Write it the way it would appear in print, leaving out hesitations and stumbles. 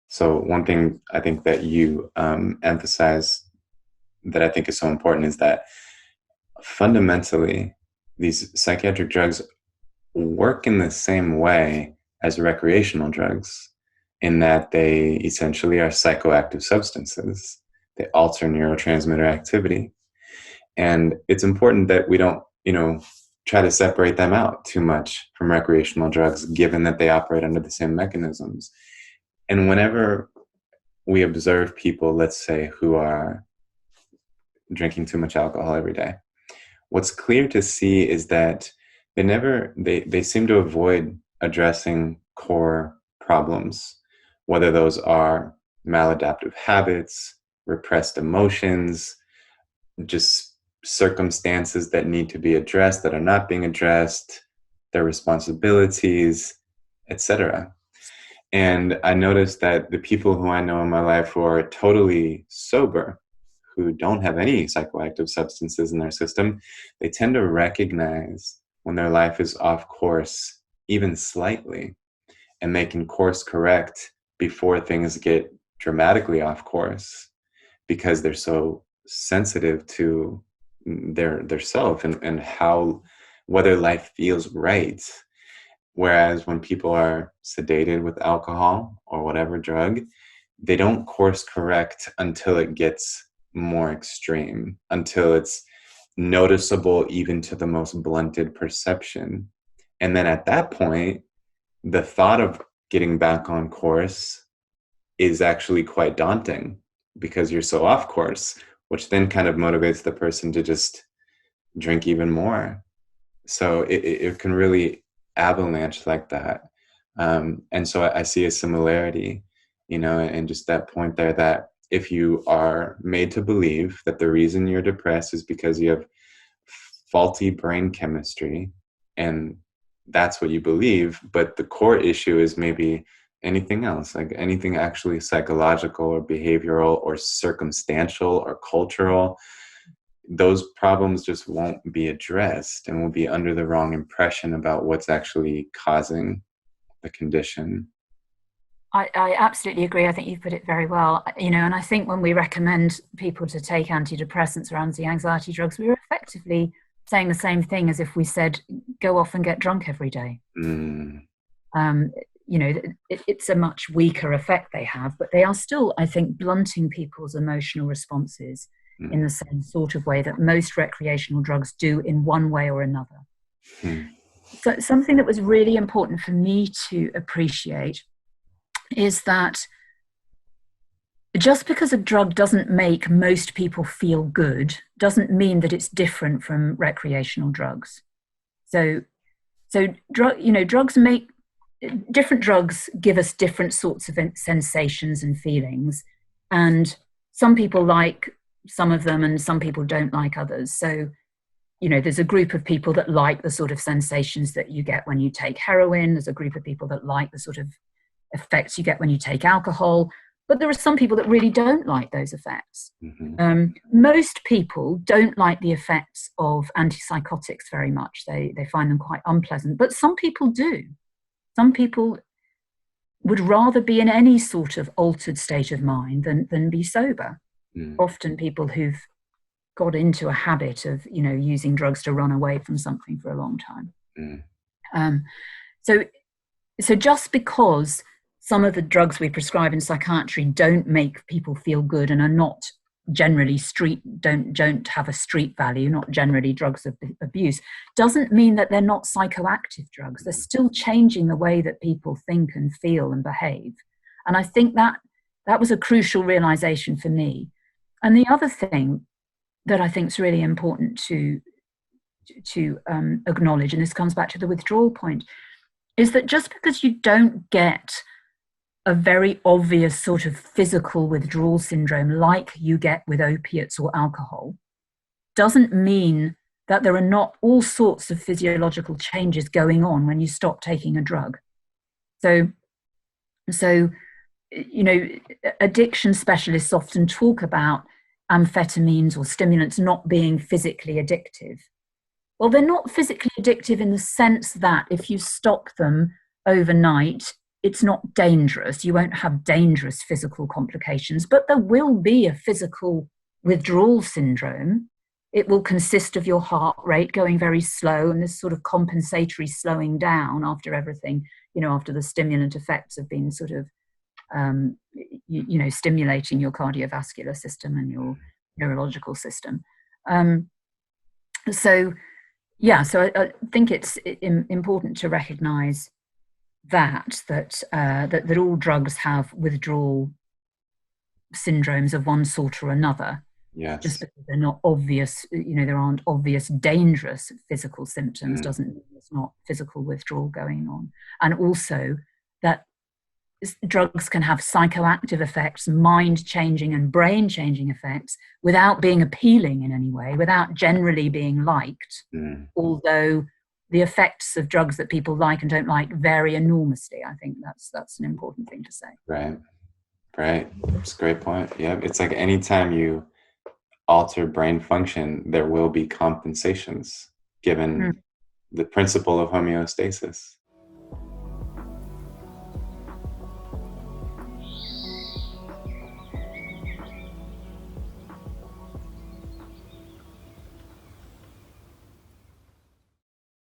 So one thing I think that you emphasize that I think is so important is that fundamentally, these psychiatric drugs work in the same way as recreational drugs, in that they essentially are psychoactive substances. They alter neurotransmitter activity. And it's important that we don't, try to separate them out too much from recreational drugs, given that they operate under the same mechanisms. And whenever we observe people, let's say, who are drinking too much alcohol every day, what's clear to see is that they seem to avoid addressing core problems, whether those are maladaptive habits, repressed emotions, just circumstances that need to be addressed that are not being addressed, their responsibilities, etc. And I noticed that the people who I know in my life who are totally sober, who don't have any psychoactive substances in their system, they tend to recognize when their life is off course, even slightly, and they can course correct before things get dramatically off course, because they're so sensitive to their self and how, whether life feels right. Whereas when people are sedated with alcohol or whatever drug, they don't course correct until it gets more extreme, until it's noticeable even to the most blunted perception. And then at that point, the thought of getting back on course is actually quite daunting, because you're so off course, which then kind of motivates the person to just drink even more. So it can really avalanche like that. And so I see a similarity, and just that point there, that if you are made to believe that the reason you're depressed is because you have faulty brain chemistry, and that's what you believe, but the core issue is maybe anything else, like anything actually psychological or behavioral or circumstantial or cultural, those problems just won't be addressed and will be under the wrong impression about what's actually causing the condition. I absolutely agree. I think you've put it very well. And I think when we recommend people to take antidepressants or anti-anxiety drugs, we're effectively saying the same thing as if we said, go off and get drunk every day. It's a much weaker effect they have, but they are still, I think, blunting people's emotional responses in the same sort of way that most recreational drugs do, in one way or another. So something that was really important for me to appreciate is that just because a drug doesn't make most people feel good doesn't mean that it's different from recreational drugs. So drugs make, different drugs give us different sorts of sensations and feelings, and some people like some of them and some people don't like others. So there's a group of people that like the sort of sensations that you get when you take heroin. There's a group of people that like the sort of effects you get when you take alcohol. But there are some people that really don't like those effects. Most people don't like the effects of antipsychotics very much. They find them quite unpleasant. But some people do. Some people would rather be in any sort of altered state of mind than be sober. Often people who've got into a habit of, using drugs to run away from something for a long time. So just because some of the drugs we prescribe in psychiatry don't make people feel good and are not generally don't have a street value, not generally drugs of abuse, doesn't mean that they're not psychoactive drugs. They're still changing the way that people think and feel and behave. And I think that was a crucial realization for me. And the other thing that I think is really important to acknowledge, and this comes back to the withdrawal point, is that just because you don't get a very obvious sort of physical withdrawal syndrome like you get with opiates or alcohol, doesn't mean that there are not all sorts of physiological changes going on when you stop taking a drug. So addiction specialists often talk about amphetamines or stimulants not being physically addictive. Well, they're not physically addictive in the sense that if you stop them overnight, it's not dangerous. You won't have dangerous physical complications, but there will be a physical withdrawal syndrome. It will consist of your heart rate going very slow and this sort of compensatory slowing down after everything, after the stimulant effects have been sort of, stimulating your cardiovascular system and your neurological system. So I think it's important to recognize that all drugs have withdrawal syndromes of one sort or another. Yes. Just because they're not obvious, there aren't obvious dangerous physical symptoms doesn't mean there's not physical withdrawal going on. And also that drugs can have psychoactive effects, mind-changing and brain-changing effects without being appealing in any way, without generally being liked, although the effects of drugs that people like and don't like vary enormously. I think that's an important thing to say. Right. That's a great point. Yeah, it's like anytime you alter brain function, there will be compensations given the principle of homeostasis.